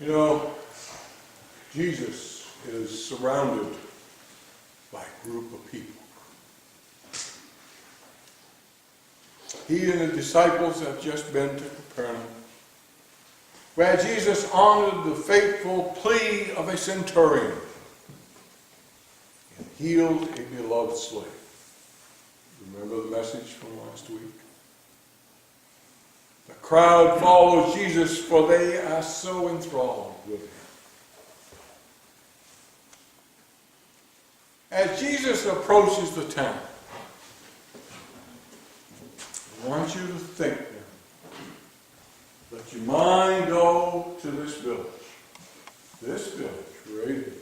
You know, Jesus is surrounded by a group of people. He and the disciples have just been to Capernaum, where Jesus honored the faithful plea of a centurion and healed a beloved slave. Remember the message from last week? The crowd follows Jesus, for they are so enthralled with him. As Jesus approaches the town, I want you to think now. Let your mind go to this village. This village, right here.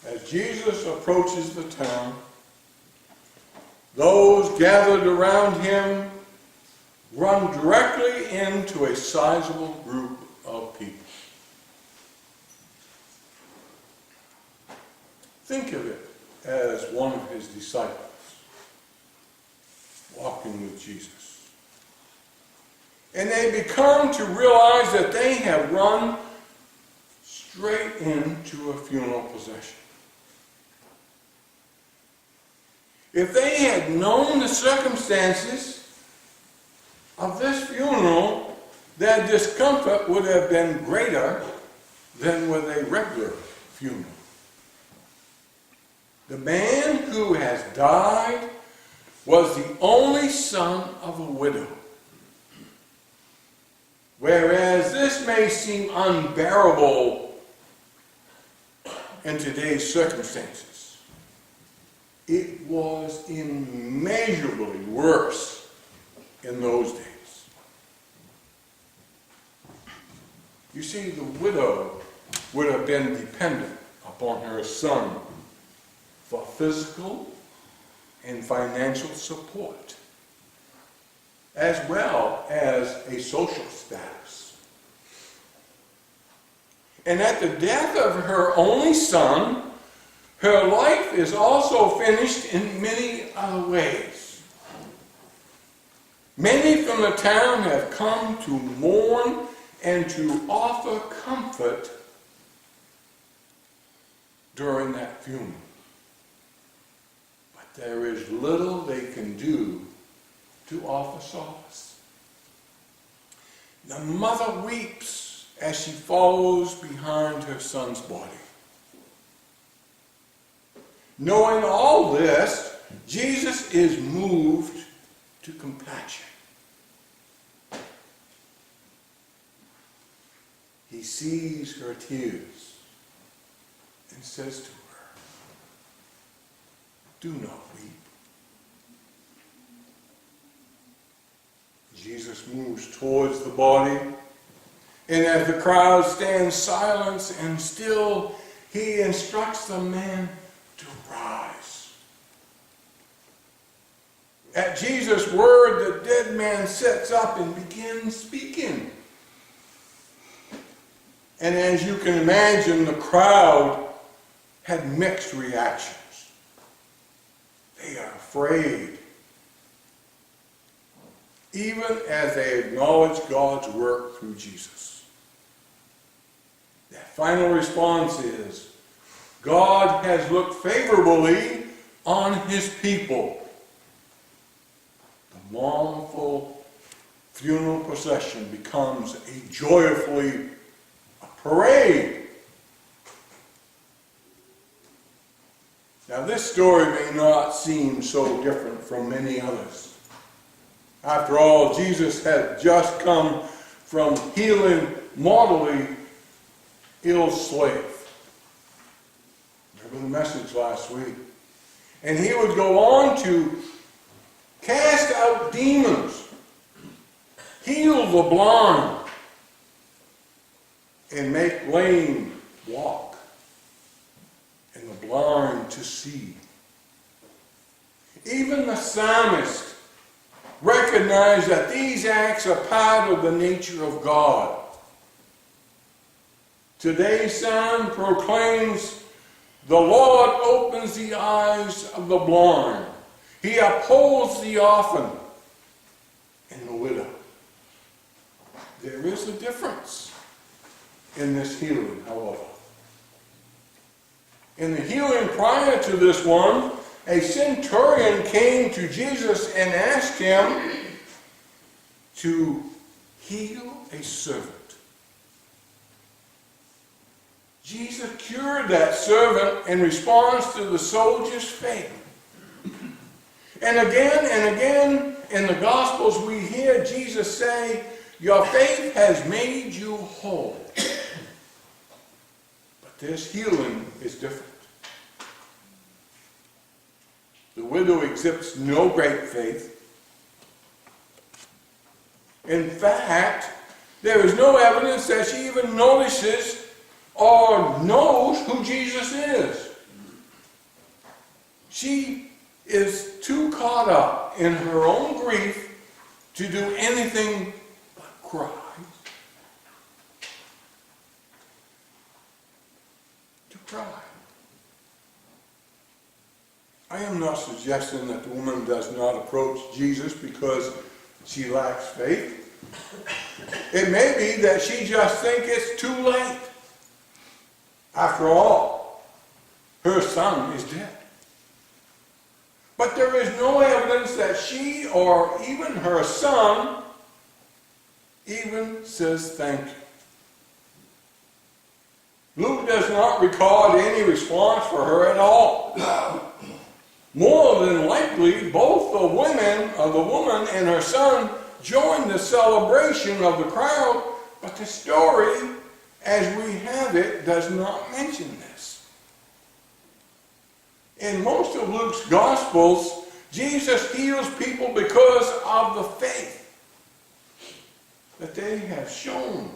As Jesus approaches the town, those gathered around him run directly into a sizable group of people. Think of it as one of his disciples walking with Jesus. And they become to realize that they have run straight into a funeral procession. If they had known the circumstances of this funeral, their discomfort would have been greater than with a regular funeral. The man who has died was the only son of a widow. Whereas this may seem unbearable in today's circumstances, it was immeasurably worse in those days. You see, the widow would have been dependent upon her son for physical and financial support, as well as a social status. And at the death of her only son, her life is also finished in many other ways. Many from the town have come to mourn and to offer comfort during that funeral. But there is little they can do to offer solace. The mother weeps as she follows behind her son's body. Knowing all this, Jesus is moved to compassion. He sees her tears and says to her, "Do not weep." Jesus moves towards the body, and as the crowd stands silent and still, he instructs the man to rise. At Jesus' word, the dead man sits up and begins speaking. And as you can imagine, the crowd had mixed reactions. They are afraid, even as they acknowledge God's work through Jesus. Their final response is, God has looked favorably on his people. The mournful funeral procession becomes a joyfully parade. Now, this story may not seem so different from many others. After all, Jesus had just come from healing mortally ill slave. Remember the message last week. And he would go on to cast out demons, heal the blind, and make lame walk, and the blind to see. Even the psalmist recognized that these acts are part of the nature of God. Today's psalm proclaims, "The Lord opens the eyes of the blind He upholds the orphan and the widow. There is a difference in this healing, however. In the healing prior to this one, a centurion came to Jesus and asked him to heal a servant. Jesus cured that servant in response to the soldier's faith. And again in the Gospels we hear Jesus say, "Your faith has made you whole." But this healing is different. The widow exhibits no great faith. In fact, there is no evidence that she even notices or knows who Jesus is. She is too caught up in her own grief to do anything but cry. To cry. I am not suggesting that the woman does not approach Jesus because she lacks faith. It may be that she just thinks it's too late. After all, her son is dead. But there is no evidence that she or even her son even says thank you. Luke does not record any response for her at all. More than likely, both the woman and her son joined the celebration of the crowd, but the story, as we have it, does not mention this. In most of Luke's Gospels, Jesus heals people because of the faith that they have shown.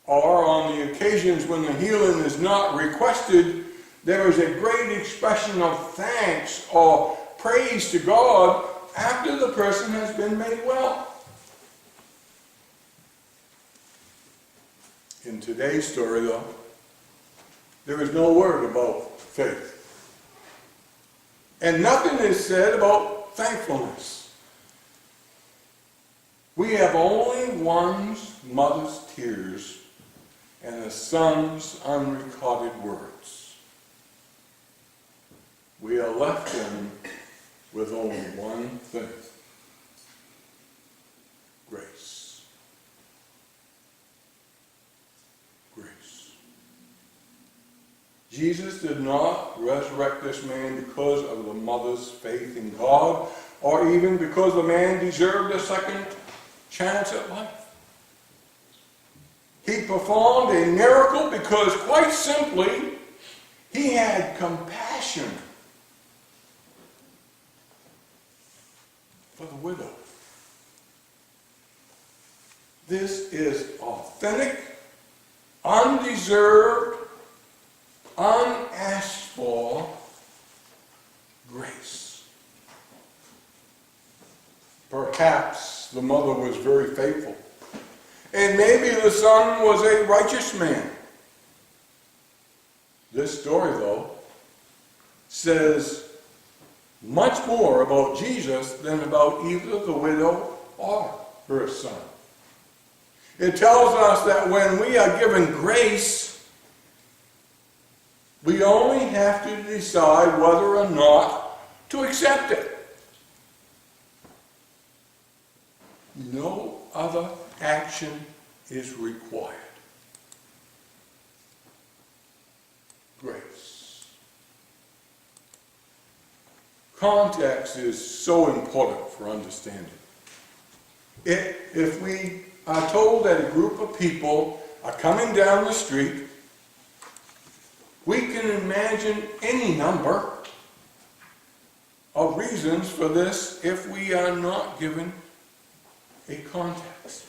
Or on the occasions when the healing is not requested, there is a great expression of thanks or praise to God after the person has been made well. In today's story, though, there is no word about faith. And nothing is said about thankfulness. We have only one mother's tears and a son's unrecorded words. We are left in with only one thing: grace. Grace. Jesus did not resurrect this man because of the mother's faith in God, or even because the man deserved a second chance at life. He performed a miracle because, quite simply, he had compassion for the widow. This is authentic, undeserved, unasked for grace. Perhaps the mother was very faithful, and maybe the son was a righteous man. This story, though, says much more about Jesus than about either the widow or her son. It tells us that when we are given grace, we only have to decide whether or not to accept it. No other action is required. Grace. Context is so important for understanding. If we are told that a group of people are coming down the street, we can imagine any number of reasons for this if we are not given a context.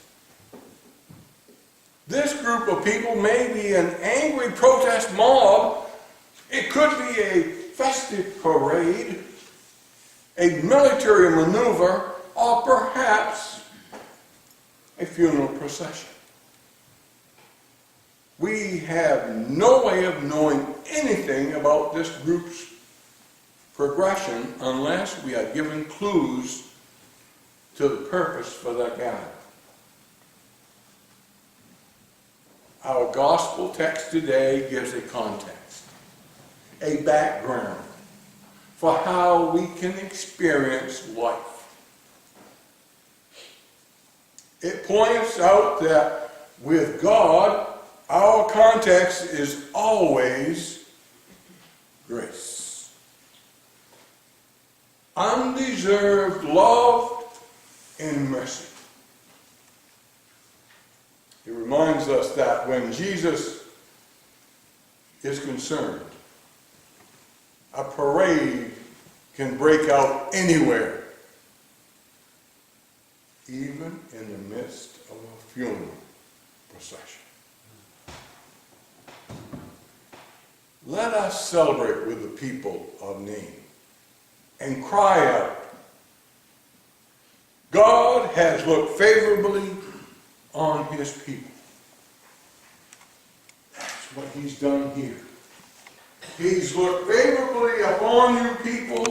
This group of people may be an angry protest mob. It could be a festive parade, a military maneuver, or perhaps a funeral procession. We have no way of knowing anything about this group's progression unless we are given clues to the purpose for that gathering. Our gospel text today gives a context, a background for how we can experience life. It points out that with God, our context is always grace. Undeserved love and mercy. It reminds us that when Jesus is concerned, a parade can break out anywhere, even in the midst of a funeral procession. Let us celebrate with the people of name and cry out, God has looked favorably on his people. That's what he's done here. He's looked favorably upon you people